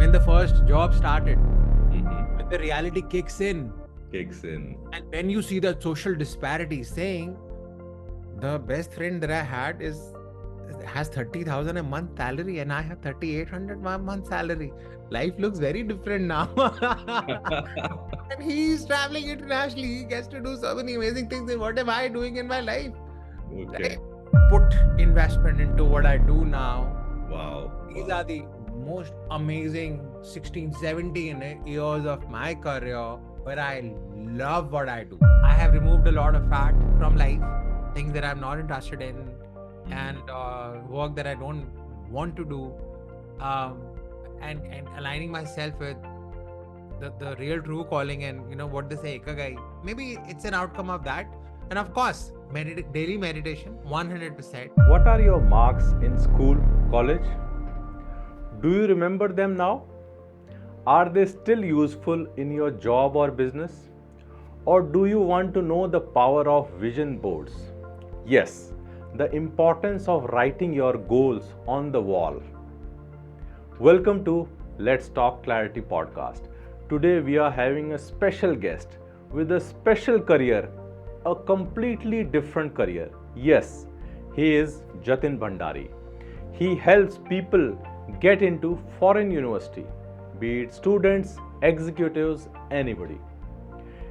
when the first job started, when the reality kicks in. And when you see the social disparity, saying the best friend that I had has 30,000 a month salary and I have 3,800 a month salary. Life looks very different now. And he's traveling internationally. He gets to do so many amazing things. And what am I doing in my life? Okay. I put investment into what I do now. Wow. These are the most amazing 16, 17 years of my career where I love what I do. I have removed a lot of fat from life, things that I'm not interested in, and work that I don't want to do, and aligning myself with the real true calling and what they say, ikigai. Maybe it's an outcome of that. And of course, daily meditation, 100%. What are your marks in school, college? Do you remember them now? Are they still useful in your job or business? Or do you want to know the power of vision boards? Yes, the importance of writing your goals on the wall. Welcome to Let's Talk Clarity podcast. Today we are having a special guest with a special career, a completely different career. Yes, he is Jatin Bhandari. He helps people get into foreign university, be it students, executives, anybody.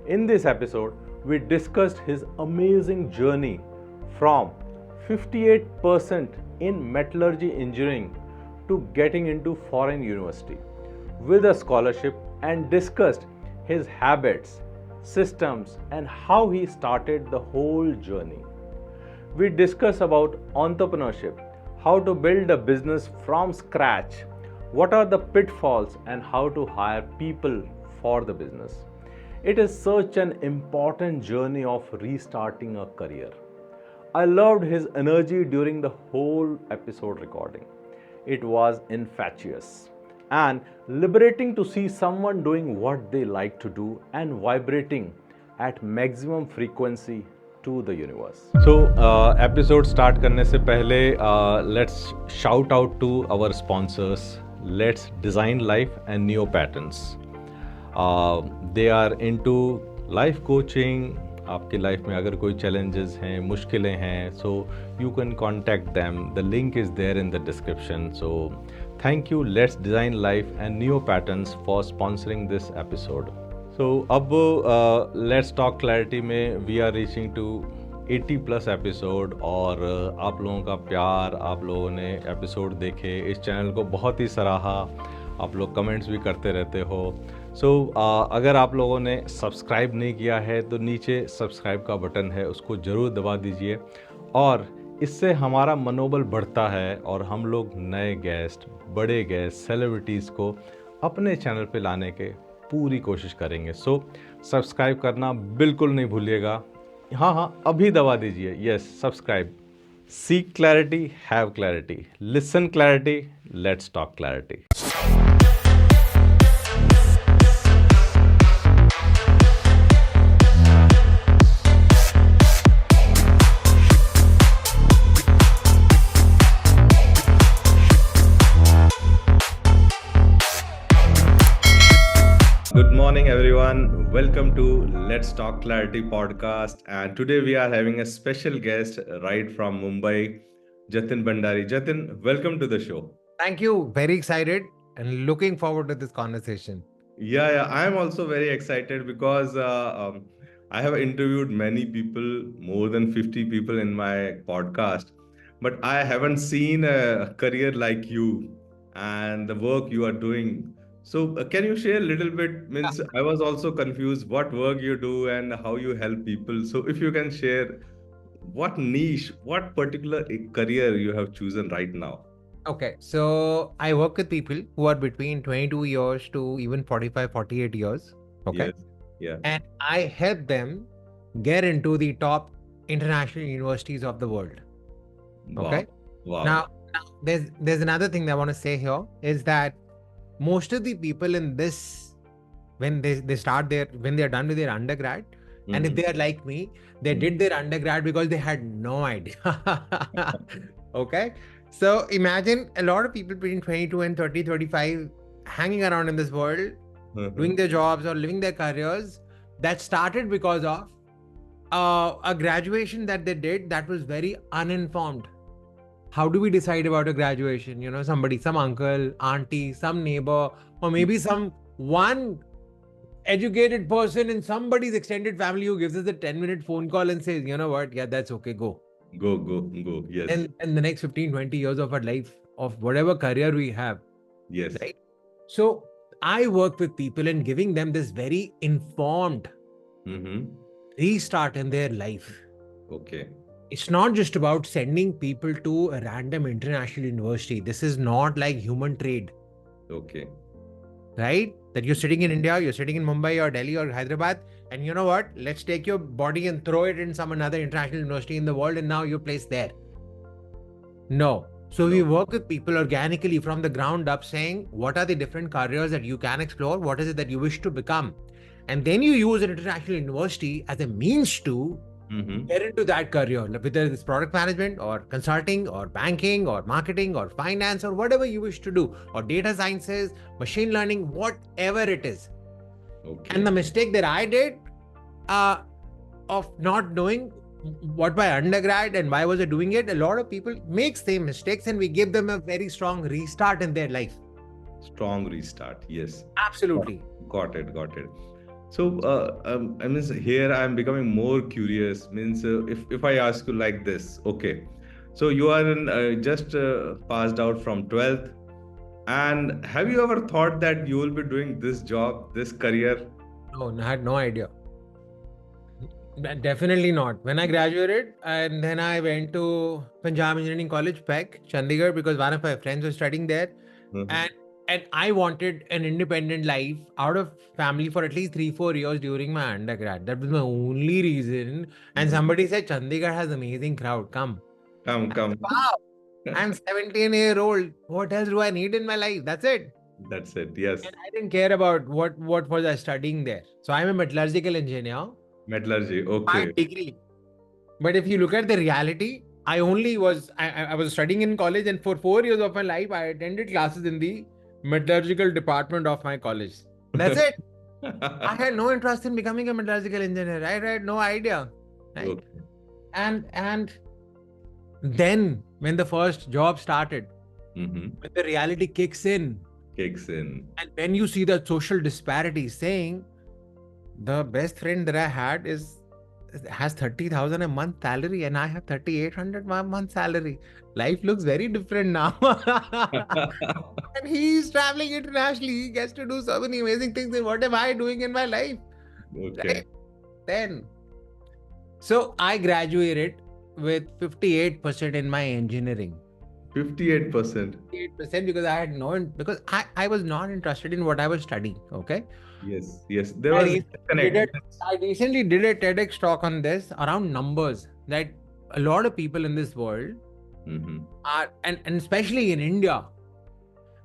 In this episode, we discussed his amazing journey from 58% in Metallurgy Engineering to getting into foreign university with a scholarship, and discussed his habits, systems, and how he started the whole journey. We discuss about entrepreneurship, how to build a business from scratch, what are the pitfalls, and how to hire people for the business. It is such an important journey of restarting a career. I loved his energy during the whole episode recording. It was infectious and liberating to see someone doing what they like to do and vibrating at maximum frequency to the universe. So, episode start करने से पहले let's shout out to our sponsors. Let's Design Life and Neo Patterns. They are into life coaching. आपकी life में अगर कोई challenges हैं, मुश्किलें हैं, so you can contact them. The link is there in the description. So thank you Let's Design Life and Neo Patterns for sponsoring this episode. So अब Let's Talk Clarity में we are reaching to 80+ episode और आप लोगों का प्यार, आप लोगों ने एपिसोड देखे, इस चैनल को बहुत ही सराहा, आप लोग कमेंट्स भी करते रहते हो. सो अगर आप लोगों ने सब्सक्राइब नहीं किया है तो नीचे सब्सक्राइब का बटन है, उसको ज़रूर दबा दीजिए और इससे हमारा मनोबल बढ़ता है और हम लोग नए गेस्ट, बड़े गेस्ट, सेलिब्रिटीज़ को अपने चैनल पे लाने के पूरी कोशिश करेंगे. सो सब्सक्राइब करना बिल्कुल नहीं भूलिएगा. हाँ, अभी दबा दीजिए. Yes, subscribe. Seek clarity, have clarity, listen clarity, let's talk clarity. Good morning everyone, welcome to Let's Talk Clarity podcast, and today we are having a special guest right from Mumbai, Jatin Bhandari. Jatin, welcome to the show. Thank you. Very excited and looking forward to this conversation. Yeah, I am also very excited because I have interviewed many people, more than 50 people in my podcast, but I haven't seen a career like you and the work you are doing. So can you share a little bit? Means I was also confused what work you do and how you help people. So if you can share what niche, what particular career you have chosen right now. Okay, so I work with people who are between 22 years to even 45, 48 years. Okay. Yes. Yeah. And I help them get into the top international universities of the world. Okay. Wow. Now there's another thing that I want to say here is that most of the people in this, when they are done with their undergrad, and if they are like me, they did their undergrad because they had no idea. Okay. So imagine a lot of people between 22 and 30, 35 hanging around in this world, doing their jobs or living their careers, that started because of a graduation that they did that was very uninformed. How do we decide about a graduation? You know, somebody, some uncle, auntie, some neighbor, or maybe some one educated person in somebody's extended family who gives us a 10-minute phone call and says, you know what, yeah, that's okay, go. Go. Yes. And the next 15, 20 years of our life, of whatever career we have. Yes. Right? So I work with people and giving them this very informed restart in their life. Okay. It's not just about sending people to a random international university. This is not like human trade. Okay. Right? That you're sitting in India, you're sitting in Mumbai or Delhi or Hyderabad, and you know what? Let's take your body and throw it in some another international university in the world, and now you're placed there. No. So we work with people organically from the ground up, saying, what are the different careers that you can explore? What is it that you wish to become? And then you use an international university as a means to get into that career, whether it's product management or consulting or banking or marketing or finance or whatever you wish to do, or data sciences, machine learning, whatever it is. Okay. And the mistake that I did of not knowing what my undergrad and why was I doing it, a lot of people make same mistakes, and we give them a very strong restart in their life. Strong restart, yes. Absolutely. Got it. So, I mean, here I'm becoming more curious. Means, if I ask you like this, okay, so you are just passed out from 12th, and have you ever thought that you will be doing this job, this career? No, I had no idea. Definitely not. When I graduated, and then I went to Punjab Engineering College, PEC, Chandigarh, because one of my friends was studying there, and I wanted an independent life out of family for at least 3-4 years during my undergrad. That was my only reason. And somebody said, Chandigarh has amazing crowd. Come. Wow. I'm 17-year-old. What else do I need in my life? That's it. Yes. And I didn't care about what was I studying there. So I'm a metallurgical engineer. Metallurgy, okay. My degree. But if you look at the reality, I was studying in college, and for 4 years of my life, I attended classes in the metallurgical department of my college. That's it. I had no interest in becoming a metallurgical engineer. I had no idea. Right? Okay. And then when the first job started, when the reality kicks in, and when you see the social disparity, saying the best friend that I had has 30,000 a month salary, and I have 3,800 a month salary. Life looks very different now. And he's traveling internationally. He gets to do so many amazing things. And what am I doing in my life? Okay. Right? Then, so I graduated with 58% in my engineering. 58%. 58% because I was not interested in what I was studying. Okay. Yes. There was a disconnect. I recently did a TEDx talk on this around numbers, that a lot of people in this world are, and especially in India,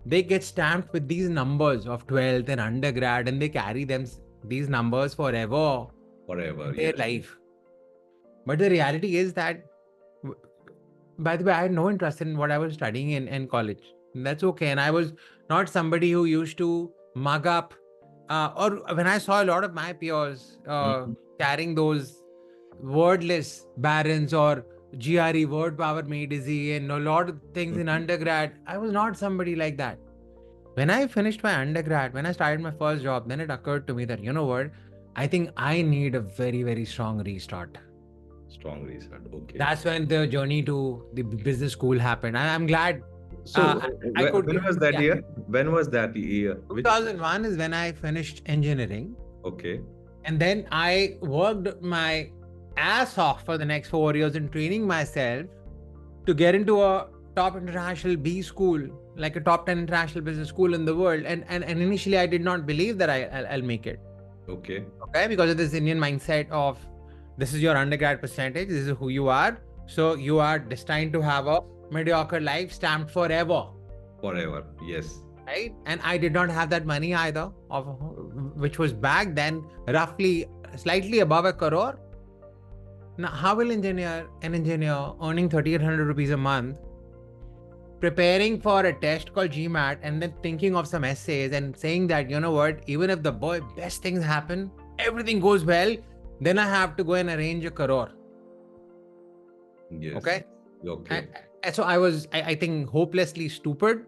they get stamped with these numbers of 12th and undergrad, and they carry these numbers forever in their life. But the reality is that, by the way, I had no interest in what I was studying in college. And that's okay. And I was not somebody who used to mug up, or when I saw a lot of my peers carrying those wordless barons or GRE, word power made easy, and a lot of things in undergrad, I was not somebody like that. When I finished my undergrad, when I started my first job, then it occurred to me that, you know what, I think I need a very, very strong restart. Okay. That's when the journey to the business school happened. I'm glad. So, when was that year? When was that year? 2001 is when I finished engineering. Okay. And then I worked my ass off for the next 4 years in training myself to get into a top international B school, like a top 10 international business school in the world. And initially I did not believe that I'll make it. Okay. Because of this Indian mindset of, this is your undergrad percentage, this is who you are. So you are destined to have a mediocre life, stamped forever. Yes. Right? And I did not have that money either, which was back then roughly slightly above 1 crore. Now, how will an engineer earning 3,800 rupees a month preparing for a test called GMAT and then thinking of some essays and saying that, you know what, even if the best things happen, everything goes well, then I have to go and arrange a crore. Yes. Okay. Okay. And so I think, hopelessly stupid.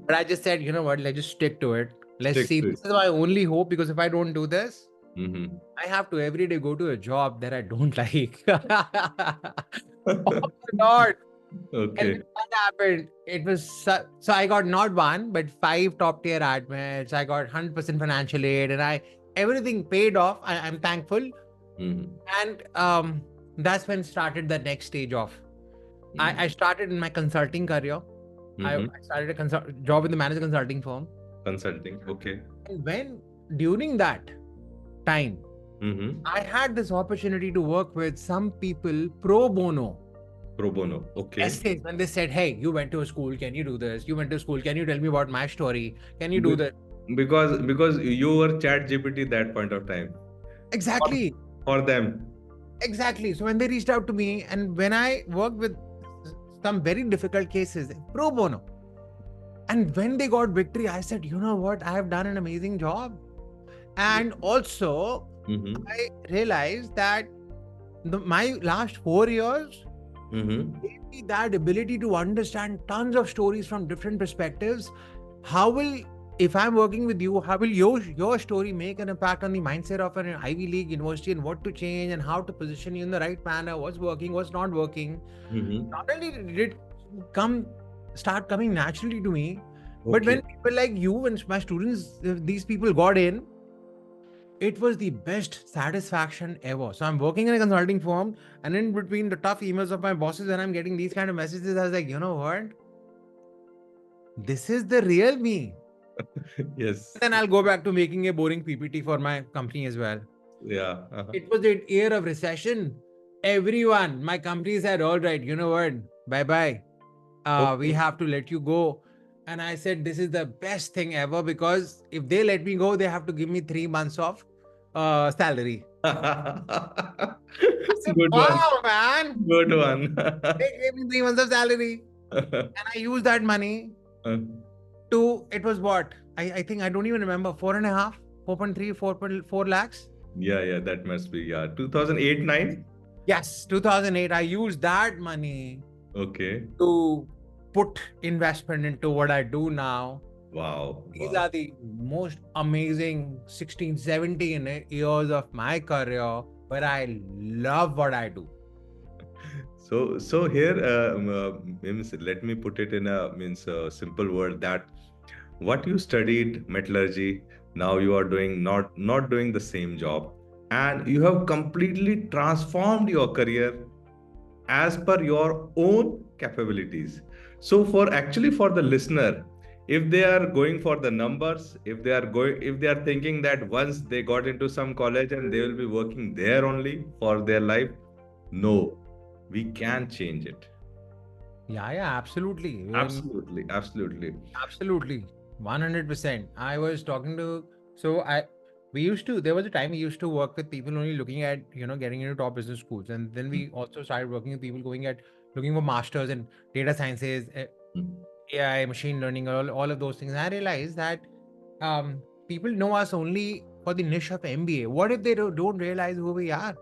But I just said, you know what, let's just stick to it. Let's Stick see. to This is my only hope, because if I don't do this, Mm-hmm. I have to every day go to a job that I don't like. Oh my God. Okay. And when that happened, it was so I got not one, but 5 top tier admits. I got 100% financial aid, and everything paid off. I'm thankful. Mm-hmm. And that's when started the next stage of. I started in my consulting career. I Mm-hmm. started a job in the management consulting firm. Consulting. Okay. And during that time, Mm-hmm. I had this opportunity to work with some people pro bono. Pro bono. Okay. Essays, when they said, hey, you went to a school, can you do this? You went to school, can you tell me about my story? Can you do this? Because you were Chat GPT that point of time. Exactly. For them. Exactly. So when they reached out to me, and when I worked with some very difficult cases, pro bono, and when they got victory, I said, you know what? I have done an amazing job. And also, Mm-hmm. I realized that my last 4 years Mm-hmm. gave me that ability to understand tons of stories from different perspectives. If I'm working with you, how will your story make an impact on the mindset of an Ivy League university, and what to change and how to position you in the right manner, what's working, what's not working? Mm-hmm. Not only did it start coming naturally to me, but Okay. when people like you and my students, these people got in, it was the best satisfaction ever. So I'm working in a consulting firm, and in between the tough emails of my bosses, when I'm getting these kind of messages, I was like, you know what? This is the real me. Yes. Then I'll go back to making a boring PPT for my company as well. Yeah. It was the year of recession. Everyone, my company said, all right, you know what? Bye-bye. We Okay. have to let you go. And I said, this is the best thing ever, because if they let me go, they have to give me 3 months of salary. I said, Good one. wow, man. Good one. They gave me 3 months of salary. And I used that money it was what? I think, I don't even remember, 4.5, 4.3, 4.4 lakhs. Yeah, that must be, 2008, 9. Yes, 2008. I used that money Okay. to put investment into what I do now. Wow. These are the most amazing 16, 17 years of my career where I love what I do. So here, means, let me put it in a simple word, that what you studied metallurgy, now you are doing not doing the same job, and you have completely transformed your career as per your own capabilities. So for the listener, if they are going for the numbers, if they are thinking that once they got into some college and they will be working there only for their life, no, we can change it. Yeah, absolutely. Absolutely. Absolutely. 100%. I was talking to, so there was a time we used to work with people only looking at, getting into top business schools. And then we also started working with people looking for masters in data sciences, AI, machine learning, all of those things. And I realized that people know us only for the niche of MBA. What if they don't realize who we are?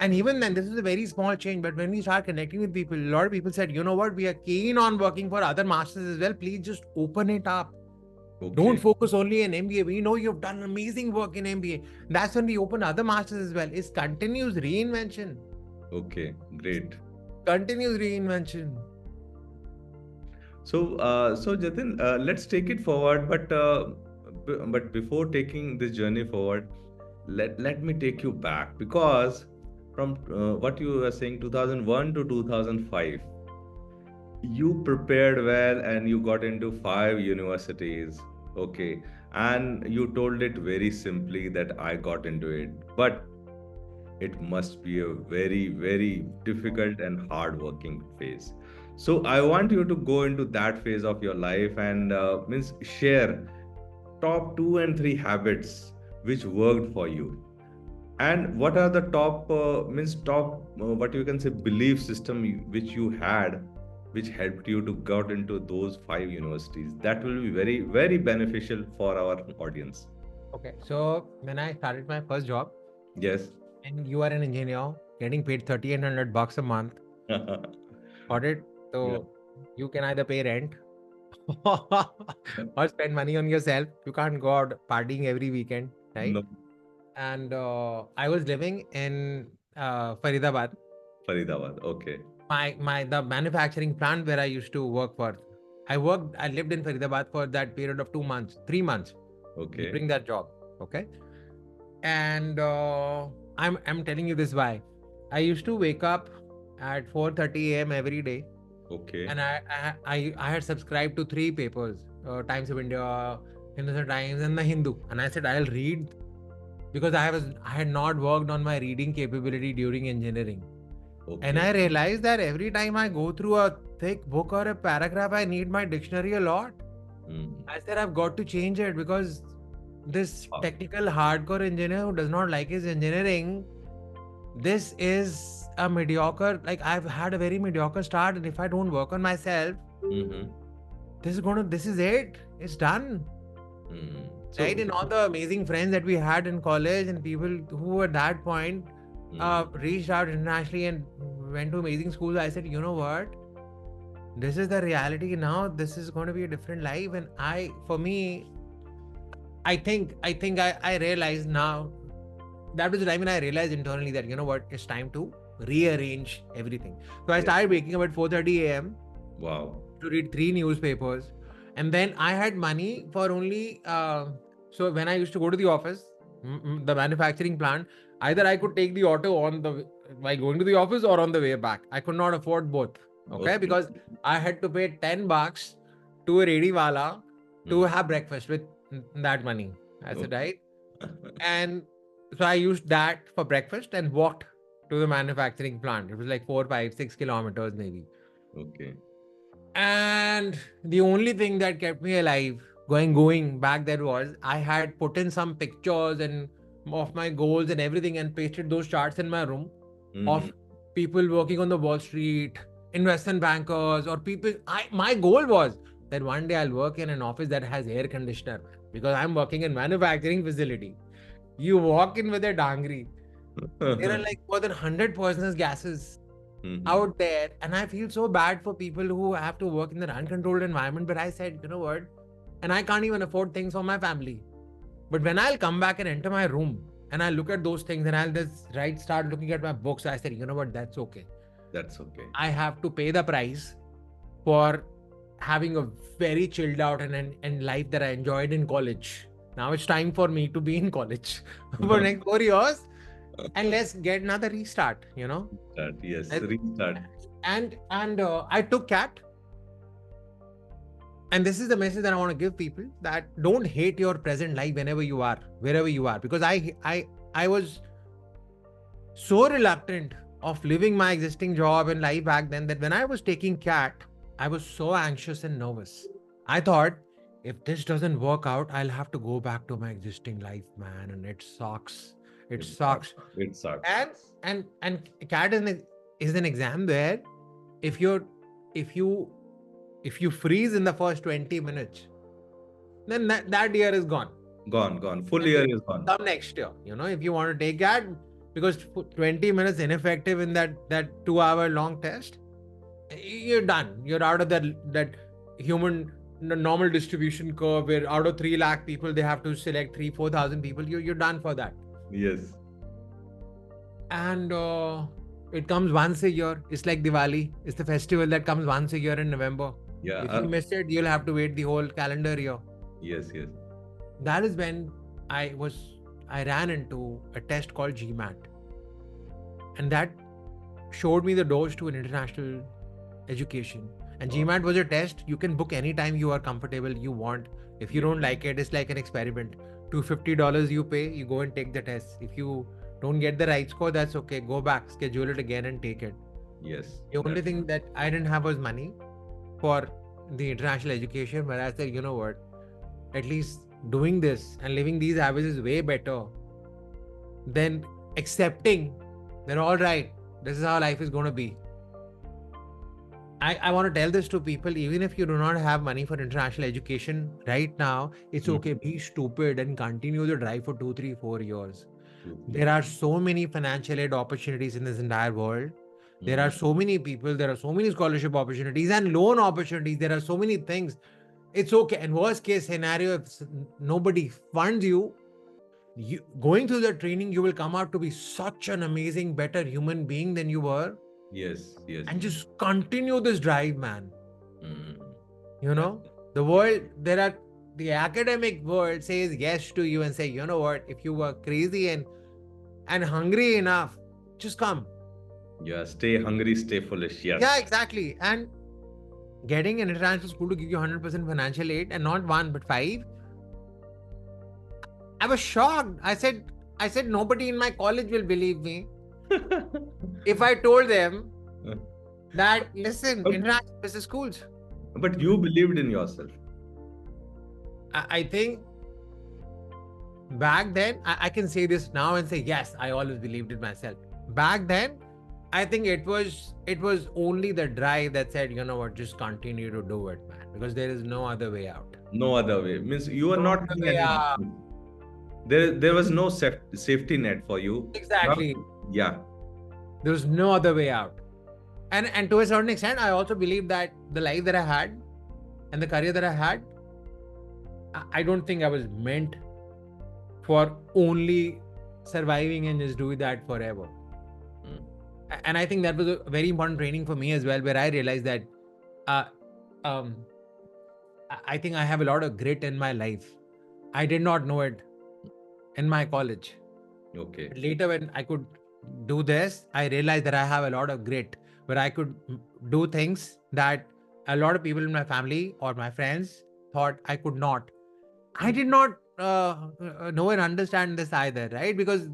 And even then, this is a very small change. But when we start connecting with people, a lot of people said, you know what, we are keen on working for other masters as well. Please just open it up. Okay. Don't focus only on MBA. We know you've done amazing work in MBA. That's when we open other masters as well. It's continuous reinvention. Okay, great. Continuous reinvention. So, Jatin, let's take it forward. But before taking this journey forward, let me take you back, because from what you were saying, 2001 to 2005, you prepared well and you got into 5 universities. Okay, and you told it very simply that I got into it, but it must be a very, very difficult and hard working phase. So I want you to go into that phase of your life and means share top 2 and 3 habits which worked for you, and what are the top what you can say belief system which you had which helped you to get into those 5 universities? That will be very, very beneficial for our audience. Okay. So when I started my first job, Yes. and you are an engineer getting paid $3,800 a month, got it? Yeah. So you can either pay rent or spend money on yourself. You can't go out partying every weekend, right? No, And I was living in Faridabad. Faridabad. Okay. The manufacturing plant where I used to work for. I lived in Faridabad for that period of 2 months, 3 months Okay. during that job. Okay. And I'm telling you this why. I used to wake up at 4:30 a.m. every day, Okay. and I had subscribed to 3 papers: Times of India, Hindustan Times, and the Hindu. And I said I'll read because I had not worked on my reading capability during engineering. Okay. And I realized that every time I go through a thick book or a paragraph, I need my dictionary a lot. I said I've got to change it because this Wow. technical hardcore engineer who does not like his engineering, this is a mediocre, like I've had a very mediocre start, and if I don't work on myself, this is it. It's done. So, Right? And all the amazing friends that we had in college and people who at that point reached out internationally and went to amazing schools, I said, you know what? This is the reality now. This is going to be a different life. And for me, I think I realized now, that was the time when I realized internally that, you know what, it's time to rearrange everything. So I started waking up at 4:30 a.m. wow. to read 3 newspapers. And then I had money for only, so when I used to go to the office, the manufacturing plant, either I could take the auto while going to the office or on the way back. I could not afford both. Okay. Because I had to pay $10 to a ready wala to have breakfast with that money. I said, right. And so I used that for breakfast and walked to the manufacturing plant. It was like 4, 5, 6 kilometers maybe. Okay. And the only thing that kept me alive going back there was I had put in some pictures and of my goals and everything and pasted those charts in my room of people working on the Wall Street, investment bankers, or people. My goal was that one day I'll work in an office that has air conditioner because I'm working in manufacturing facility. You walk in with a dangri. There are like more than 100 poisonous gases out there, and I feel so bad for people who have to work in an uncontrolled environment. But I said, you know what, and I can't even afford things for my family, but when I'll come back and enter my room and I look at those things and I'll just start looking at my books, I said, you know what, that's okay. I have to pay the price for having a very chilled out and life that I enjoyed in college. Now it's time for me to be in college for next 4 years. And let's get another restart, you know. Restart. And I took CAT. And this is the message that I want to give people, that don't hate your present life wherever you are. Because I was so reluctant of living my existing job and life back then that when I was taking CAT, I was so anxious and nervous. I thought, if this doesn't work out, I'll have to go back to my existing life, man. And it sucks. It sucks. And CAT is an exam where if you freeze in the first 20 minutes, then that year is gone. Gone. Full year is gone. Come next year, you know, if you want to take CAT, because 20 minutes ineffective in that 2-hour long test, you're done. You're out of that human normal distribution curve where out of 3 lakh people, they have to select 4,000 people. You're done for that. Yes. And it comes once a year. It's like Diwali. It's the festival that comes once a year in November. Yeah. If you miss it, you'll have to wait the whole calendar year. Yes. That is when I ran into a test called GMAT. And that showed me the doors to an international education. And GMAT was a test. You can book anytime you are comfortable, you want. If you don't like it, it's like an experiment. $250 you pay, you go and take the test. If you don't get the right score, that's okay. Go back, schedule it again and take it. Yes. The only thing that I didn't have was money for the international education, but I said, you know what, at least doing this and living these habits is way better than accepting that, all right, this is how life is going to be. I want to tell this to people, even if you do not have money for international education right now, it's okay. Be stupid and continue the drive for 2, 3, 4 years. There are so many financial aid opportunities in this entire world. There are so many people, there are so many scholarship opportunities and loan opportunities. There are so many things. It's okay. And worst case scenario, if nobody funds you, going through the training, you will come out to be such an amazing, better human being than you were. Yes, yes. And just continue this drive, man. Mm. You know, the world, the academic world says yes to you and say, you know what, if you were crazy and hungry enough, just come. Yeah, stay hungry, stay foolish. Yes. Yeah, exactly. And getting an international school to give you 100% financial aid, and not one but five, I was shocked. I said nobody in my college will believe me if I told them that, listen, international business schools. But you believed in yourself. I think back then, I can say this now and say, yes, I always believed in myself. Back then, I think it was only the drive that said, you know what, just continue to do it, man, because there is no other way out. No other way. Means you are No not other having way any out. there was no safety net for you. Exactly. Yeah. There was no other way out. And to a certain extent, I also believe that the life that I had and the career that I had, I don't think I was meant for only surviving and just doing that forever. And I think that was a very important training for me as well, where I realized that I think I have a lot of grit in my life. I did not know it in my college. Okay. But later, when I could do this, I realized that I have a lot of grit, where I could do things that a lot of people in my family or my friends thought I could not. I did not know and understand this either, right? Because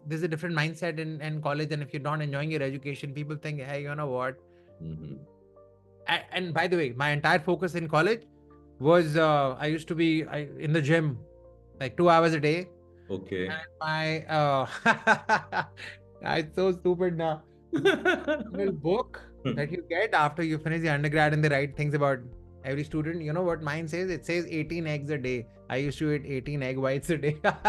there's a different mindset in college, and if you're not enjoying your education, people think, hey, you know what? And by the way, my entire focus in college was I used to be in the gym like 2 hours a day. Okay. And my I'm so stupid now. Little book that you get after you finish the undergrad, and they write things about every student. You know what mine says? It says 18 eggs a day. I used to eat 18 egg whites a day. I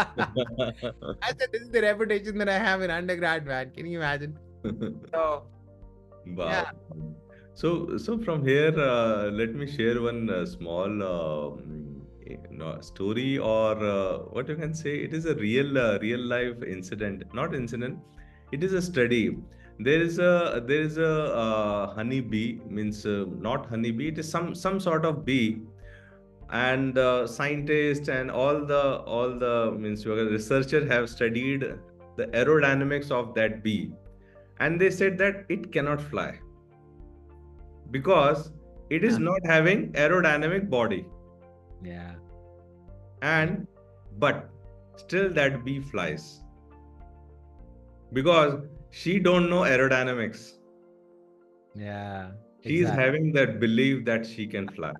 said, this is the reputation that I have in undergrad, man. Can you imagine? So, Wow. yeah. So from here, let me share one small story, or what you can say. It is a real life incident, not incident. It is a study. There is a honey bee, means not honey bee. It is some sort of bee, and scientists and all the means researchers have studied the aerodynamics of that bee, and they said that it cannot fly because it is not having aerodynamic body. Yeah. And but still that bee flies because she don't know aerodynamics. Yeah. She is having that belief that she can fly.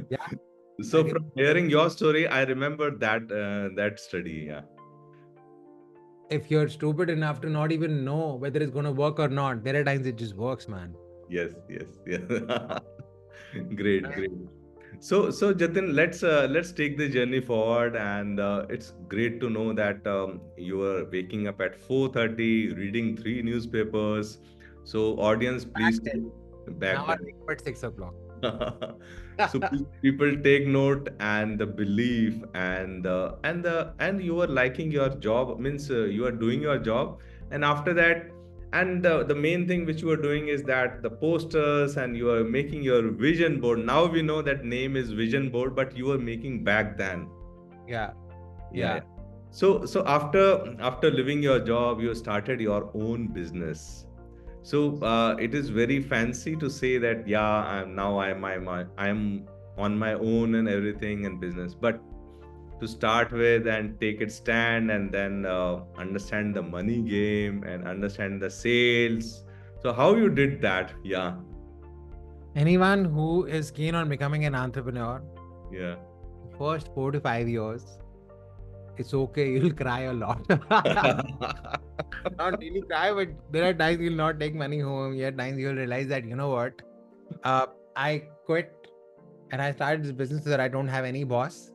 Yeah. So from hearing your story, I remember that study. Yeah. If you're stupid enough to not even know whether it's going to work or not, there are times it just works, man. Yes. Great. So Jatin, let's take the journey forward, and it's great to know that you are waking up at 4:30, reading 3 newspapers. So audience, please back Now I then. wake up at 6 o'clock. So people take note, and the belief, and you are liking your job, means you are doing your job, and after that, and the main thing which you are doing is that the posters, and you are making your vision board. Now we know that name is vision board, but you were making back then. Yeah. So after leaving your job, you started your own business. So it is very fancy to say that, yeah, I'm on my own and everything and business, but to start with and take it stand, and then understand the money game and understand the sales. So how you did that? Yeah. Anyone who is keen on becoming an entrepreneur, Yeah. first 4 to 5 years it's okay. You'll cry a lot. Not really cry, but there are times you'll not take money home. There are times you'll realize that, you know what? I quit and I started this business so that I don't have any boss.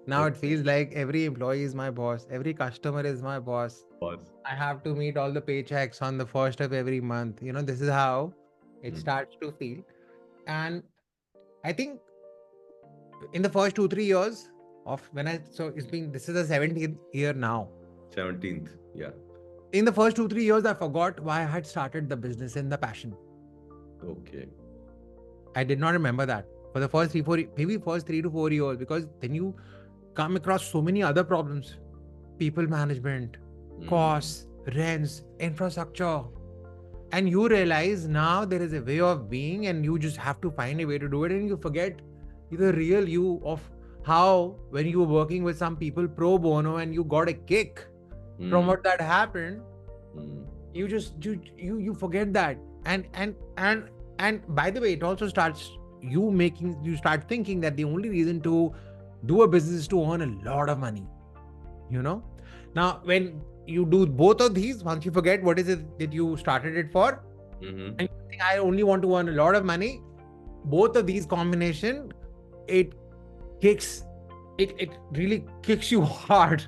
Now it feels like every employee is my boss. Every customer is my boss. Boss. I have to meet all the paychecks on the first of every month. This is how it starts to feel. And I think in the first 2-3 years of this is the 17th year now. 17th, yeah. In the first 2-3 years, I forgot why I had started the business and the passion. Okay. I did not remember that for the first 3 to 4 years, because then you come across so many other problems: people management, costs, rents, infrastructure. And you realize now there is a way of being and you just have to find a way to do it. And you forget the real you of how, when you were working with some people pro bono and you got a kick from what that happened, you just you forget that. And by the way, it also starts you start thinking that the only reason to do a business is to earn a lot of money. Now when you do both of these, once you forget what is it that you started it for, and you think I only want to earn a lot of money, both of these combination, it really kicks you hard.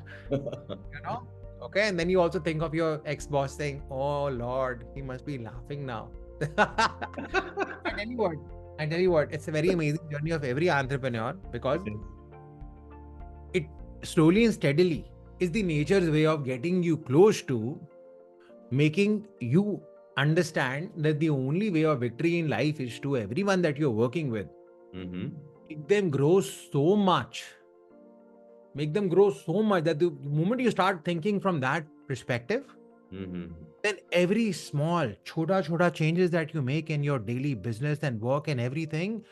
Okay, and then you also think of your ex-boss saying, "Oh Lord, he must be laughing now." I tell you what, it's a very amazing journey of every entrepreneur, because it slowly and steadily is the nature's way of getting you close to making you understand that the only way of victory in life is to everyone that you're working with. Make them grow so much. Make them grow so much that the moment you start thinking from that perspective, then every small, chota changes that you make in your daily business and work and everything,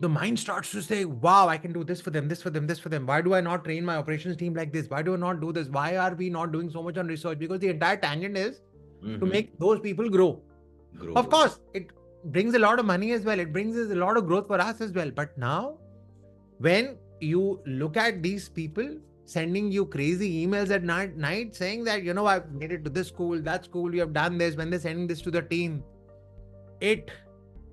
the mind starts to say, wow, I can do this for them, this for them, this for them. Why do I not train my operations team like this? Why do I not do this? Why are we not doing so much on research? Because the entire tangent is to make those people grow. Of course, it brings a lot of money as well. It brings us a lot of growth for us as well. But now, when you look at these people sending you crazy emails at night saying that, I've made it to this school, that school, you have done this, when they're sending this to the team, it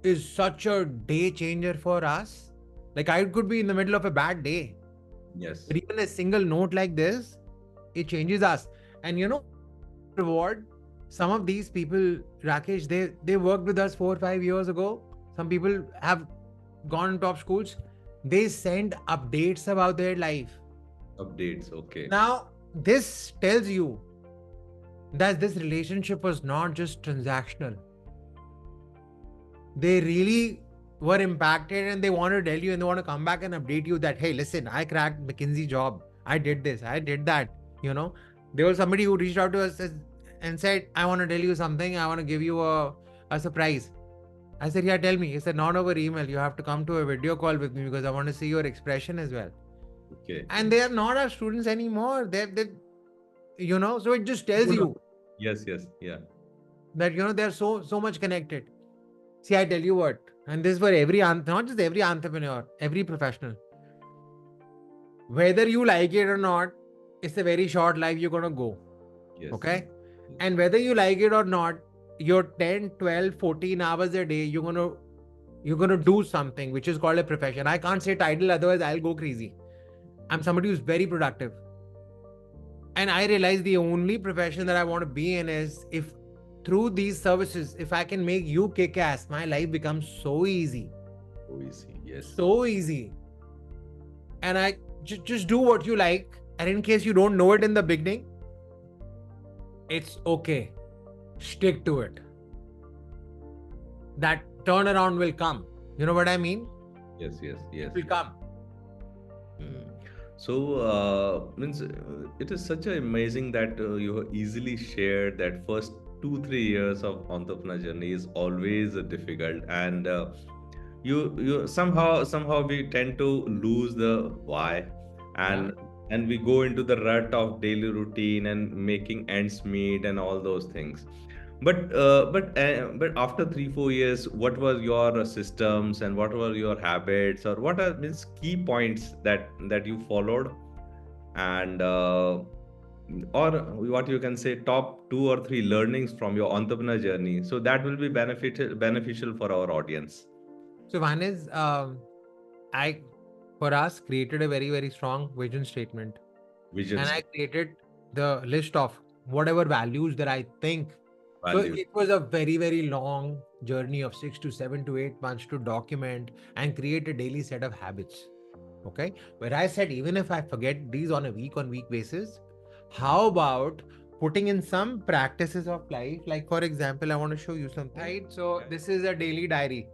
is such a day changer for us. Like, I could be in the middle of a bad day. Yes. But even a single note like this, it changes us. And reward, some of these people, Rakesh, they worked with us 4 or 5 years ago. Some people have gone to top schools. They send updates about their life. Updates, okay. Now, this tells you that this relationship was not just transactional. They really were impacted and they want to tell you and they want to come back and update you that, hey, listen, I cracked McKinsey job. I did this, I did that. There was somebody who reached out to us and said, I want to tell you something. I want to give you a surprise. I said, yeah, tell me. He said, not over email. You have to come to a video call with me because I want to see your expression as well. Okay. And they are not our students anymore. So it just tells you. Yes, yeah. That, they're so much connected. See, I tell you what, and this is for every, not just every entrepreneur, every professional. Whether you like it or not, it's a very short life you're going to go. Yes. Okay? And whether you like it or not, your 10, 12, 14 hours a day, you're going to do something which is called a profession. I can't say title, otherwise I'll go crazy. I'm somebody who's very productive. And I realize the only profession that I want to be in is, if through these services, if I can make you kick ass, my life becomes so easy. So easy, yes. So easy. And I just do what you like. And in case you don't know it in the beginning, it's okay. Stick to it. That turnaround will come. You know what I mean? Yes. It will come. So, it is such amazing that you easily shared that first 2-3 years of entrepreneur journey is always difficult, and you somehow we tend to lose the why, and we go into the rut of daily routine and making ends meet and all those things. But after 3-4 years, what were your systems and what were your habits, or what are key points that you followed, and or what you can say, top 2 or 3 learnings from your entrepreneur journey, so that will be beneficial for our audience. So one is, I, for us, created a very, very strong vision statement. Vision And I created the list of whatever values that I think. So value. it was a very, very long journey of 6 to 7 to 8 months to document and create a daily set of habits. Okay. Where I said, even if I forget these on a week basis, how about putting in some practices of life? Like, for example, I want to show you something. Right. So this is a daily diary.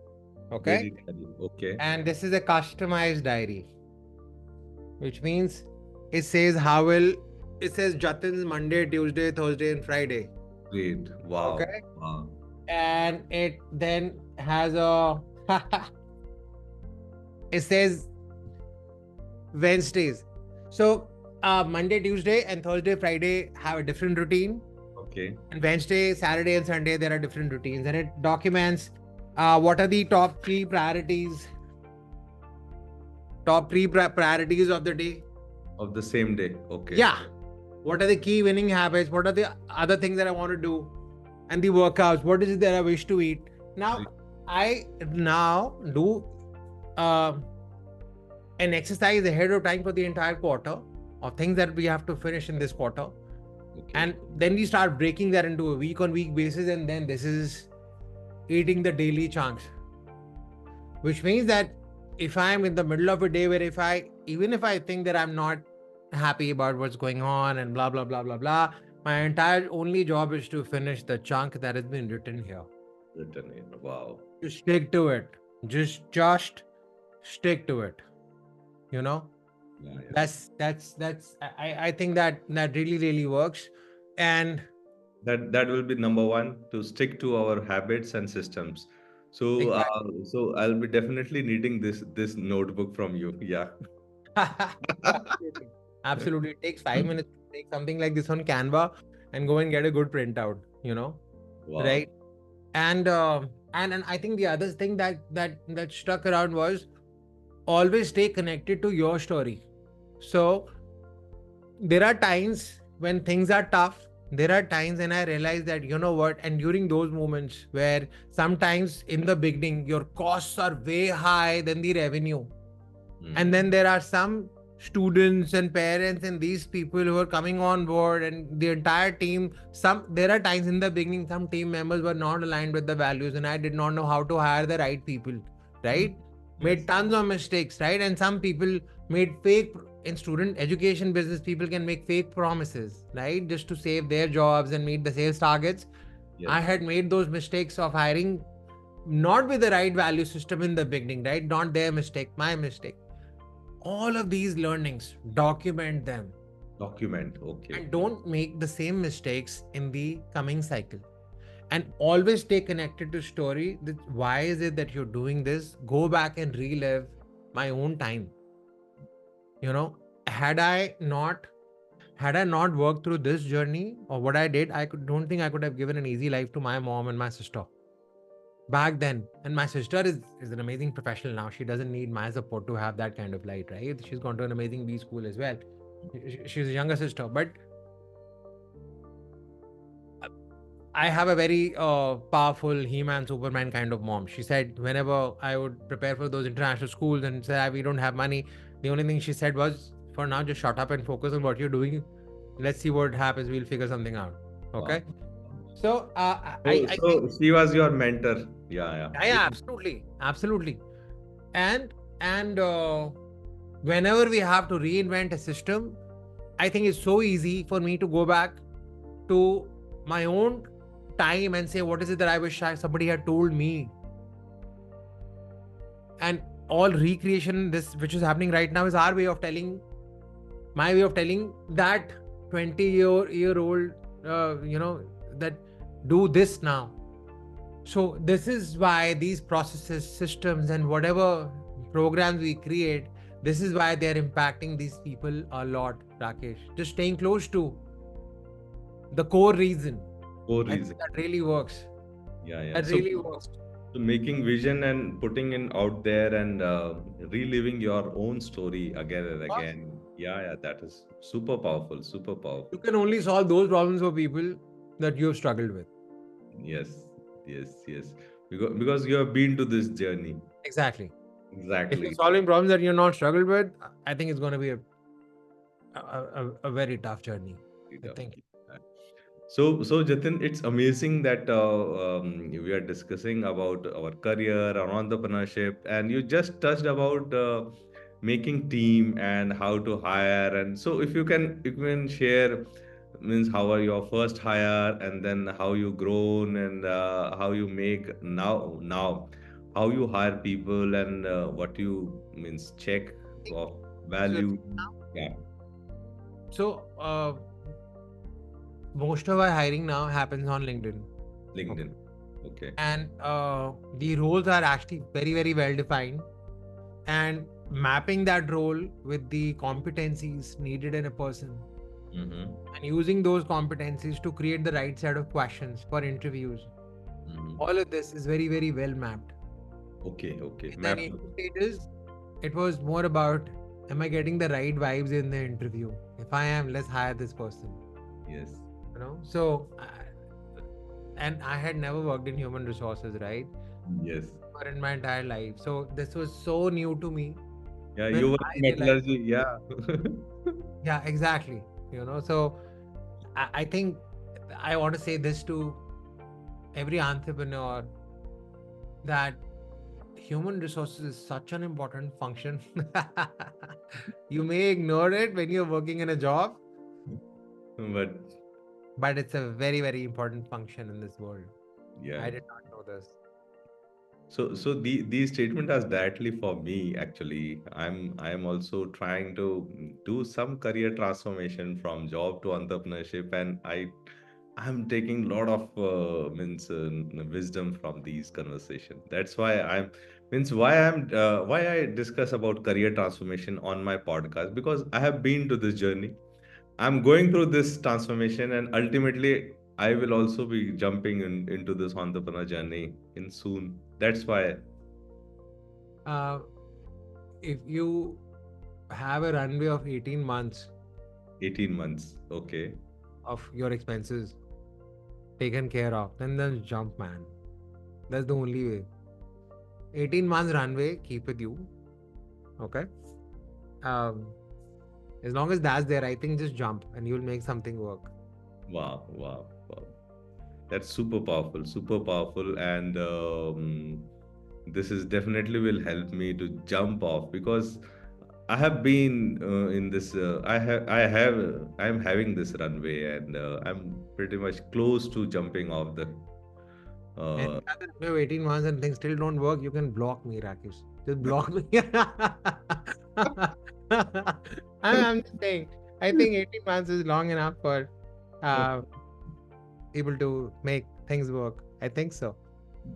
Okay. Daily diary. Okay. And this is a customized diary, which means it says it says Jatin's Monday, Tuesday, Thursday, and Friday. Great. Wow. Okay. Wow. And it then has a it says Wednesdays. So Monday, Tuesday, and Thursday, Friday have a different routine. Okay. And Wednesday, Saturday, and Sunday, there are different routines. And it documents what are the top 3 priorities. Top 3 priorities of the day. Of the same day. Okay. Yeah. What are the key winning habits? What are the other things that I want to do? And the workouts. What is it that I wish to eat? Now, I now do an exercise ahead of time for the entire quarter of things that we have to finish in this quarter. Okay. And then we start breaking that into a week basis. And then this is eating the daily chunks, which means that if I'm in the middle of a day where even if I think that I'm not happy about what's going on and blah, blah, blah, blah, blah, my entire only job is to finish the chunk that has been written here. Written in. Wow. Just stick to it. Just stick to it. You know? Yeah. That's I think that really, really works. And that will be number 1, to stick to our habits and systems. So exactly. So I'll be definitely needing this notebook from you. Yeah. Absolutely. Absolutely. It takes 5 minutes to take something like this on Canva and go and get a good printout, Wow. Right? And I think the other thing that stuck around was always stay connected to your story. So there are times when things are tough. There are times when I realize that, you know what, and during those moments where sometimes in the beginning, your costs are way high than the revenue. And then there are some students and parents and these people who are coming on board and the entire team. There are times in the beginning, some team members were not aligned with the values and I did not know how to hire the right people, right? Made tons of mistakes, right? And some people made in student education business, people can make fake promises, right? Just to save their jobs and meet the sales targets. Yes. I had made those mistakes of hiring not with the right value system in the beginning, right? Not their mistake, my mistake. All of these learnings, document them. Document, okay. And don't make the same mistakes in the coming cycle. And always stay connected to story. Why is it that you're doing this? Go back and relive my own time. Had I not worked through this journey or what I did, don't think I could have given an easy life to my mom and my sister back then. And my sister is an amazing professional now. She doesn't need my support to have that kind of light, right? She's gone to an amazing B school as well. She's a younger sister, but I have a very powerful He-Man, Superman kind of mom. She said whenever I would prepare for those international schools and say we don't have money, the only thing she said was, for now, just shut up and focus on what you're doing. Let's see what happens. We'll figure something out. Okay. Wow. So, I think she was your mentor. Yeah. Yeah, absolutely. And whenever we have to reinvent a system, I think it's so easy for me to go back to my own time and say, what is it that I wish somebody had told me? And all recreation, which is happening right now, is my way of telling that 20-year-old, that do this now. So this is why these processes, systems, and whatever programs we create, this is why they're impacting these people a lot, Rakesh. Just staying close to the core reason. That really works. Yeah. That really works. So making vision and putting it out there and reliving your own story again and again. Yeah, that is super powerful, super You powerful. can only solve those problems for people that you have struggled with. Yes, yes. Because you have been to this journey. Exactly. If you're Exactly. solving problems that you're not struggled with, I think it's going to be a very tough journey. I think. So Jatin, it's amazing that we are discussing about our career, our entrepreneurship, and you just touched about making team and how to hire. And so, if you can share, means how are your first hire, and then how you grown, and how you make now, how you hire people, and what you means check of So, value. Yeah, so, most of our hiring now happens on LinkedIn. Okay. LinkedIn. Okay. And the roles are actually very, very well defined. And mapping that role with the competencies needed in a person Mm-hmm. and using those competencies to create the right set of questions for interviews. Mm-hmm. All of this is very, very well mapped. Okay. In the Map. initial stages, it was more about, am I getting the right vibes in the interview? If I am, let's hire this person. Yes. And I had never worked in human resources, right? Yes. For in my entire life. So this was so new to me Yeah, when you were I in realized, metallurgy. Yeah. yeah, exactly. So I think I want to say this to every entrepreneur that human resources is such an important function. You may ignore it when you're working in a job, But but it's a very, very important function in this world. yeah. I did not know this. So these statement are directly for me actually. I'm also trying to do some career transformation from job to entrepreneurship, and I'm taking a lot of means wisdom from these conversation. That's why why I discuss about career transformation on my podcast, because I have been to this journey. I'm going through this transformation, and ultimately I will also be jumping into this entrepreneur journey in soon. That's why Uh, if you have a runway of 18 months 18 months. Okay. of your expenses taken care of, then jump, man. That's the only way. 18 months runway, keep with you. Okay. Um, as long as that's there, I think just jump and you'll make something work. Wow. That's super powerful, super powerful, and this is definitely will help me to jump off, because I have been in this. I'm having this runway, and I'm pretty much close to jumping off the. And Uh, if you have the runway of 18 months and things still don't work, you can block me, Rakesh. Just block me. I'm just saying, I think 18 months is long enough for uh, people to make things work. I think so.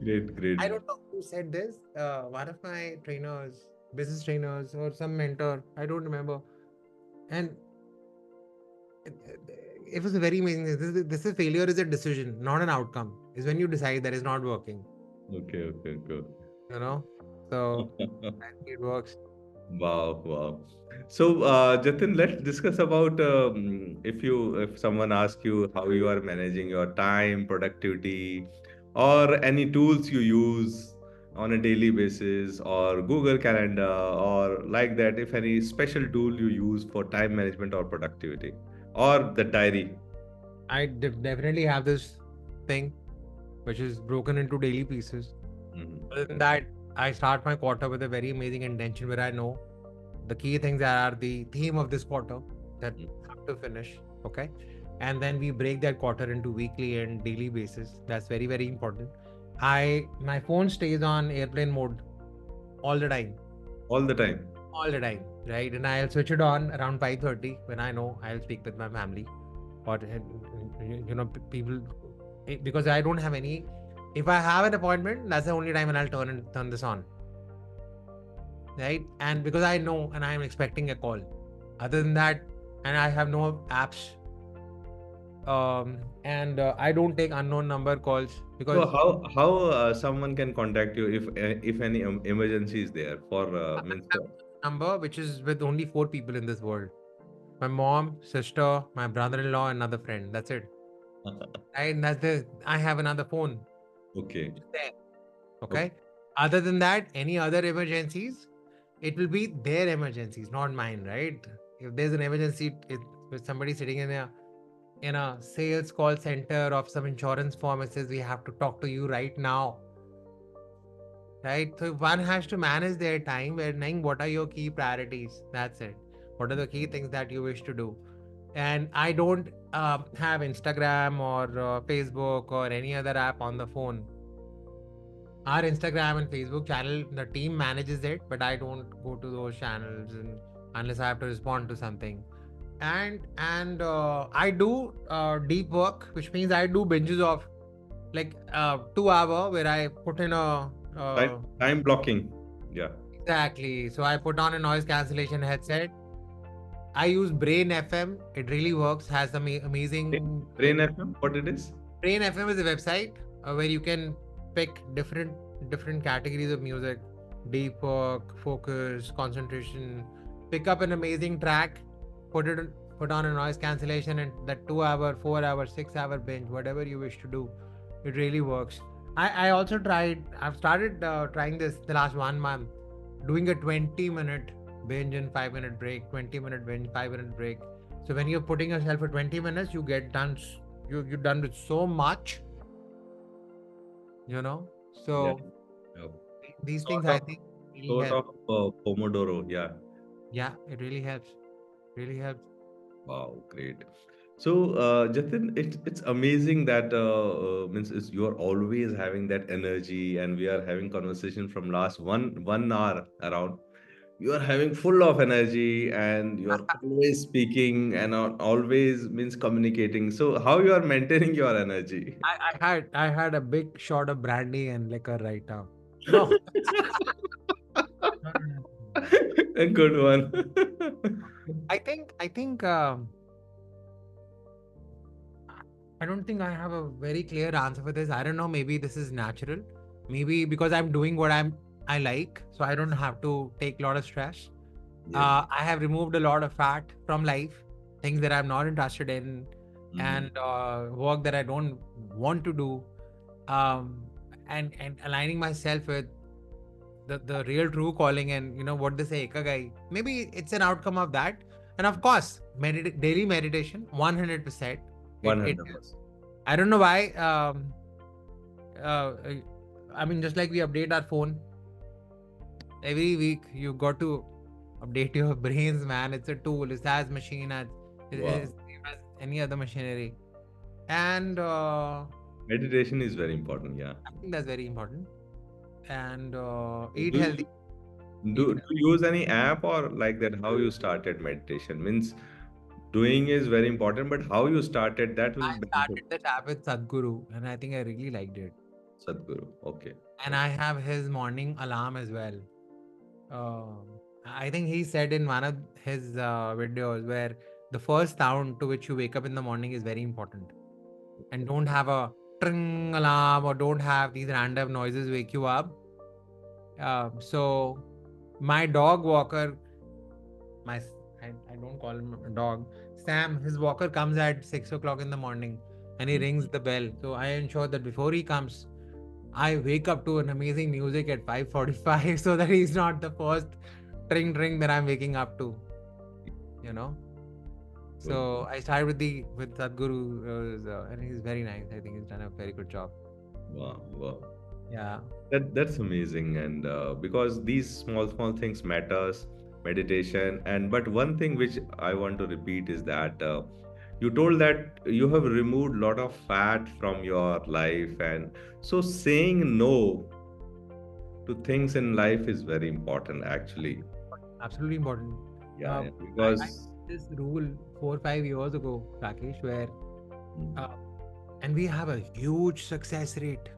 great. I don't know who said this. One of my trainers, business trainers, or some mentor, I don't remember. And it, it was a very amazing. This is failure is a decision, not an outcome. Is when you decide that it's not working. Okay, good. You know, so I think it works. Wow. So, Jatin, let's discuss about if someone asks you how you are managing your time, productivity, or any tools you use on a daily basis, or Google Calendar, or like that, if any special tool you use for time management or productivity, or the diary. Definitely have this thing which is broken into daily pieces. Other than that, I start my quarter with a very amazing intention where I know the key things that are the theme of this quarter that have to finish. Okay. And then we break that quarter into weekly and daily basis. That's very, very important. My phone stays on airplane mode all the time. All the time. All the time. Right. And I'll switch it on around 5:30 when I know I'll speak with my family or people because I don't have any. If I have an appointment, that's the only time when I'll turn this on, right? And because I know and I am expecting a call. Other than that, and I have no apps, and I don't take unknown number calls So because how someone can contact you if any emergency is there for I means have a number which is with only 4 people in this world. my mom, sister, my brother-in-law, another friend. That's it. Right? And I have another phone. Okay. There. Okay. Okay. Other than that, any other emergencies, it will be their emergencies, not mine, right? If there's an emergency, with somebody sitting in a sales call center of some insurance firm, it says we have to talk to you right now. Right. So one has to manage their time by knowing what are your key priorities. That's it. What are the key things that you wish to do? And I don't have Instagram or Facebook or any other app on the phone. Our Instagram and Facebook channel, the team manages it, but I don't go to those channels unless I have to respond to something. And I do deep work, which means I do binges of like 2 hour where I put in a Time blocking. Yeah. exactly. So I put on a noise cancellation headset. I use Brain FM. It really works. Has some amazing Brain FM, what it is? Brain FM is a website where you can pick different categories of music, deep work, focus, concentration. Pick up an amazing track, put it put on a noise cancellation, and that 2 hour, 4 hour, 6 hour binge, whatever you wish to do, it really works. I also tried. I've started trying this the last 1 month, doing a 20-minute binge and 5 minute break, 20-minute binge, 5 minute break. So when you're putting yourself for 20 minutes, you get done. You're done with so much, you know. Yeah. So Yeah. these things Sort I of, think really sort help. of Pomodoro. Yeah. Yeah, it really helps. Really helps. Wow, great. So, Jatin, it's amazing that means you are always having that energy, and we are having conversation from last one hour around. You are having full of energy, and you are always speaking, and always means communicating. So, how you are maintaining your energy? I had a big shot of brandy and liquor right now. No. No, no, no, no. A good one. I think I don't think I have a very clear answer for this. I don't know. Maybe this is natural. Maybe because I'm doing what I like, so I don't have to take a lot of stress. Yes. I have removed a lot of fat from life, things that I'm not interested in, Mhm. and work that I don't want to do, um, and aligning myself with the real true calling, and what they say, ikigai. Maybe it's an outcome of that, and of course, daily meditation, 100%. It 100%. I don't know why. Uh, I mean, just like we update our phone every week, you got to update your brains, man. It's a tool. It's as machine as Wow. as any other machinery, and Meditation is very important. Yeah. I think that's very important. And Do eat you healthy. Eat do healthy. you use any app or like that? How you started meditation means doing is very important, but how you started that will I benefit started this app with Sadhguru, and I think I really liked it. Sadhguru. Okay. And I Okay. have his morning alarm as well. I think he said in one of his videos where the first sound to which you wake up in the morning is very important, and don't have a tring alarm or don't have these random noises wake you up. So my dog walker, I don't call him a dog. Sam, his walker comes at 6 o'clock in the morning, and he rings the bell. So I ensure that before he comes, I wake up to an amazing music at 5:45 so that he's not the first ring that I'm waking up to, you know. Good. So I started with Sadhguru, and he's very nice. I think he's done a very good job. Wow. Wow. Yeah. That's amazing, and because these small things matters, meditation, and but one thing which I want to repeat is that you told that you have removed lot of fat from your life, and so saying no to things in life is very important actually. Absolutely important. Yeah, yeah, I because this rule 4 or 5 years ago, Rakesh, where mm, uh, and we have a huge success rate.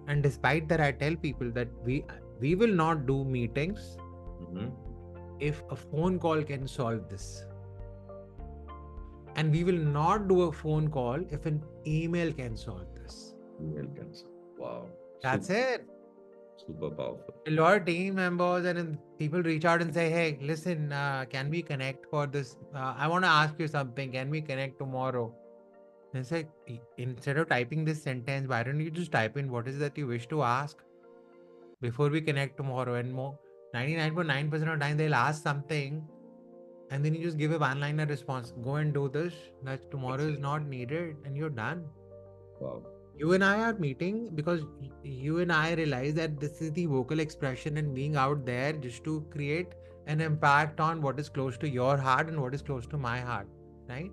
And despite that, I tell people that we will not do meetings mhm, if a phone call can solve this. And we will not do a phone call if an email can solve this. email cancer. Wow, That's super. it. Super powerful. A lot of team members and then people reach out and say, hey, listen, can we connect for this? I want to ask you something. Can we connect tomorrow? And it's like, instead of typing this sentence, why don't you just type in what is that you wish to ask before we connect tomorrow? And more 99.9% of the time they'll ask something and then you just give a one-liner response. Go and do this. That tomorrow is not needed and you're done. Wow. You and I are meeting because you and I realize that this is the vocal expression and being out there just to create an impact on what is close to your heart and what is close to my heart, right?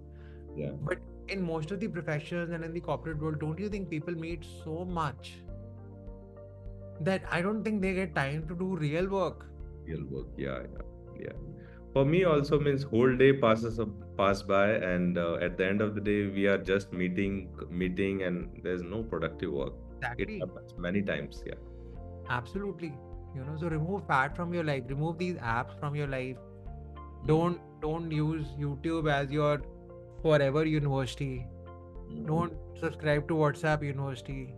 Yeah. But in most of the professions and in the corporate world, don't you think people meet so much that I don't think they get time to do real work? Real work. Yeah. Yeah. Yeah. For me, also means whole day pass by, and at the end of the day, we are just meeting, and there's no productive work. It Exactly. happens many times. Yeah. Absolutely. So remove fat from your life, remove these apps from your life. Mm. Don't use YouTube as your forever university. Mm. Don't subscribe to WhatsApp University.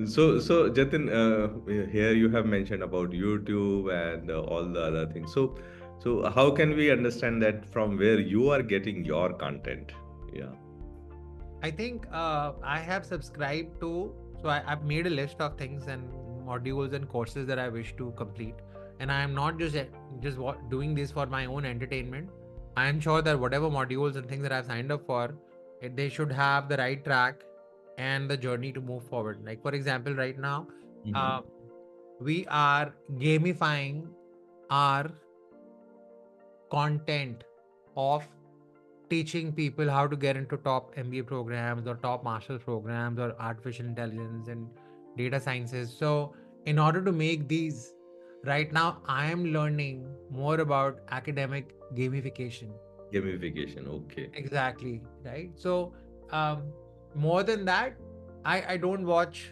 So Jatin, here you have mentioned about YouTube and all the other things. So how can we understand that from where you are getting your content? Yeah. I think I have subscribed to, so I've made a list of things and modules and courses that I wish to complete. And I am not just doing this for my own entertainment. I am sure that whatever modules and things that I've signed up for, they should have the right track and the journey to move forward. Like, for example, right now, Mm-hmm. uh, we are gamifying our content of teaching people how to get into top MBA programs or top master's programs or artificial intelligence and data sciences. So, in order to make these, right now, I am learning more about academic gamification. Gamification. Okay. Exactly. Right. So, um, more than that, I don't watch.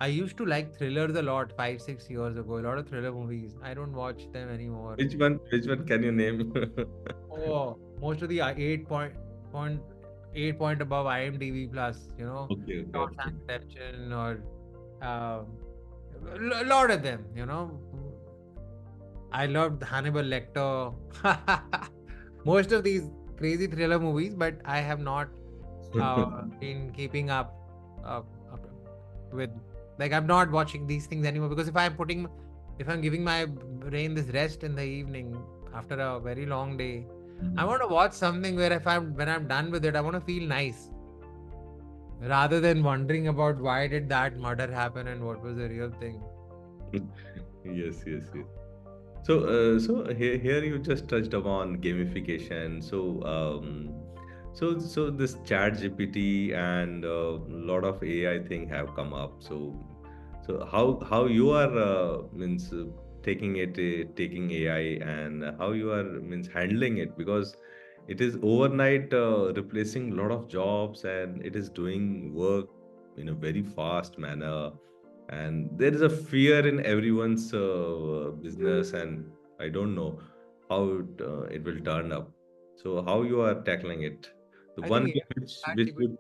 I used to like thrillers a lot 5, 6 years ago. A lot of thriller movies. I don't watch them anymore. Which one? Which one can you name? Oh, most of the 8 point above IMDb plus, Okay. Okay. Okay. Shawshank Redemption or um, a lot of them. I loved Hannibal Lecter. Most of these crazy thriller movies, but I have not been keeping up with, like, I'm not watching these things anymore because if I'm giving my brain this rest in the evening after a very long day, I want to watch something where when I'm done with it, I want to feel nice rather than wondering about why did that murder happen and what was the real thing. Yes, yes, yes. So here you just touched upon gamification. So this Chat GPT and a lot of AI thing have come up. So how you are means taking AI and how you are means handling it, because it is overnight replacing a lot of jobs and it is doing work in a very fast manner, and there is a fear in everyone's business, and I don't know how it will turn up. So how you are tackling it? The I one think way AI which ChatGPT would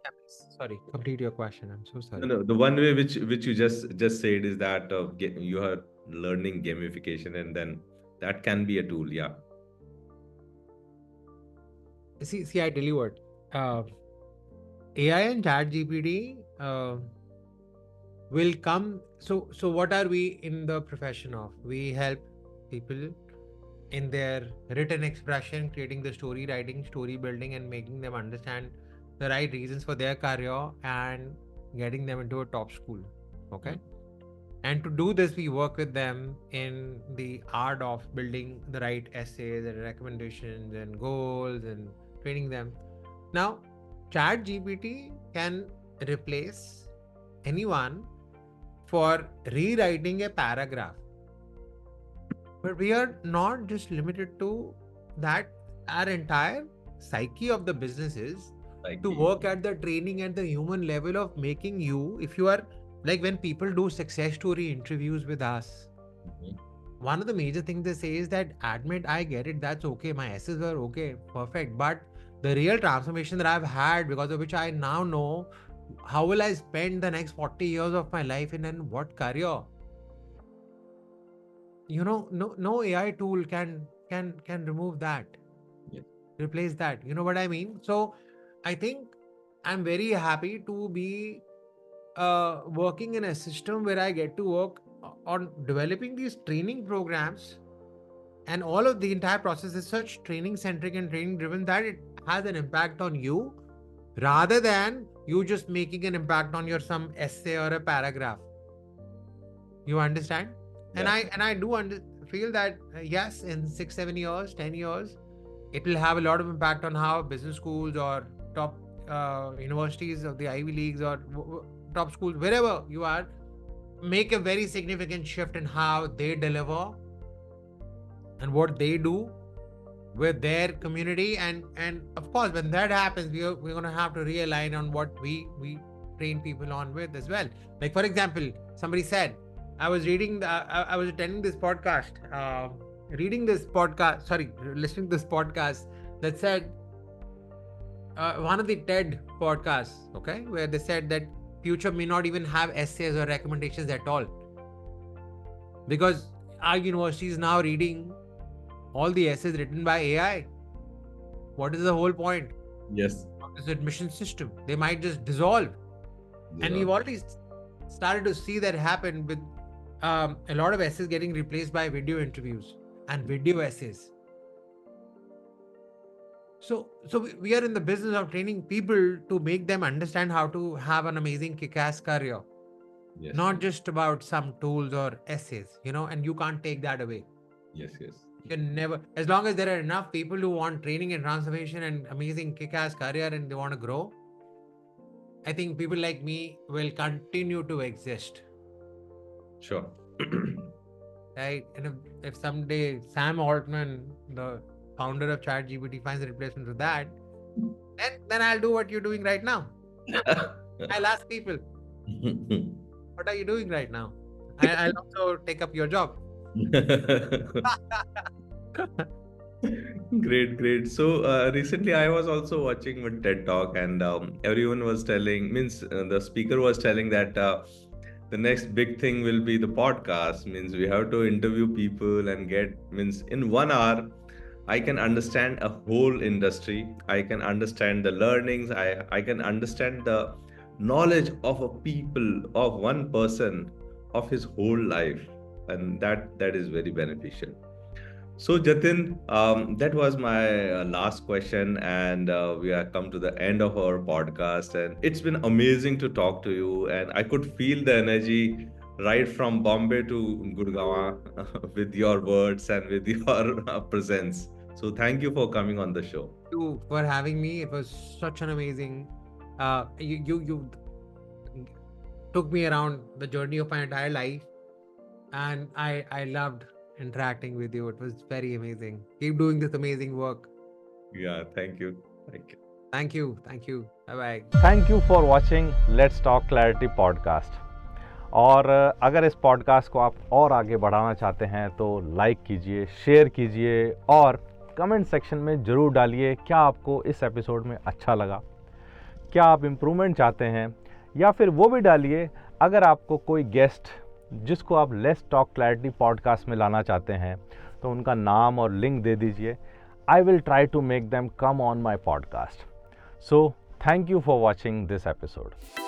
sorry, complete your question. I'm so no, sorry. no, the one way which you just said is that you are learning gamification, and then that can be a tool. Yeah. See, I tell you what, uh, AI and ChatGPT will come. So what are we in the profession of? We help people in their written expression, creating the story writing, story building, and making them understand the right reasons for their career and getting them into a top school. Okay. Mm. And to do this, we work with them in the art of building the right essays and recommendations and goals and training them. Now, Chat GPT can replace anyone for rewriting a paragraph. But we are not just limited to that. Our entire psyche of the business is Like to work at the training at the human level of making you, if you are like when people do success story interviews with us, Mhm. one of the major things they say is that admit I get it, that's okay, my essays were okay, perfect. But the real transformation that I've had because of which I now know how will I spend the next 40 years of my life in and what career? No AI tool can remove that, Yes. replace that. You know what I mean? So I think I'm very happy to be working in a system where I get to work on developing these training programs, and all of the entire process is such training centric and training driven that it has an impact on you rather than you just making an impact on your some essay or a paragraph. You understand? And Yeah. I do feel that yes, in 6 7 years 10 years it will have a lot of impact on how business schools or top universities of the Ivy Leagues or top schools wherever you are make a very significant shift in how they deliver and what they do with their community. And of course when that happens we're going to have to realign on what we train people on with as well. Like for example, somebody said, I was reading I was attending this podcast, listening to this podcast that said one of the TED podcasts, okay, where they said that future may not even have essays or recommendations at all, because our university is now reading all the essays written by AI. What is the whole point Yes. of this admission system? They might just dissolve. And we've already started to see that happen with a lot of essays getting replaced by video interviews and video essays. So we are in the business of training people to make them understand how to have an amazing kick-ass career, Yes. not just about some tools or essays, and you can't take that away. Yes. Yes. You can never, as long as there are enough people who want training and transformation and amazing kick-ass career and they want to grow, I think people like me will continue to exist. Sure. Right? And if someday Sam Altman, the founder of ChatGPT, finds a replacement for that, then I'll do what you're doing right now. I'll ask people, what are you doing right now? I'll also take up your job. Great. So recently I was also watching one TED talk, and everyone was telling, means the speaker was telling that the next big thing will be the podcast. Means we have to interview people and get, means in 1 hour I can understand a whole industry. I can understand the learnings. I can understand the knowledge of a people, of one person, of his whole life, and that is very beneficial. So, Jatin, that was my last question, and we have come to the end of our podcast. And it's been amazing to talk to you, and I could feel the energy right from Bombay to Gurgaon with your words and with your presence. So, thank you for coming on the show. Thank you for having me. It was such an amazing. You took me around the journey of my entire life, and I loved interacting with you. It was very amazing. Keep doing this amazing work. Yeah, thank you. Thank you. Thank you. Thank you. Bye bye. Thank you for watching let's talk clarity podcast. और अगर इस podcast को आप और आगे बढ़ाना चाहते हैं तो लाइक कीजिए, शेयर कीजिए और कमेंट सेक्शन में ज़रूर डालिए क्या आपको इस एपिसोड में अच्छा लगा, क्या आप इम्प्रूवमेंट चाहते हैं, या फिर वो भी डालिए अगर आपको कोई गेस्ट जिसको आप लेट्स टॉक क्लैरिटी पॉडकास्ट में लाना चाहते हैं तो उनका नाम और लिंक दे दीजिए। I will try to make them come on my podcast. So, thank you for watching this episode.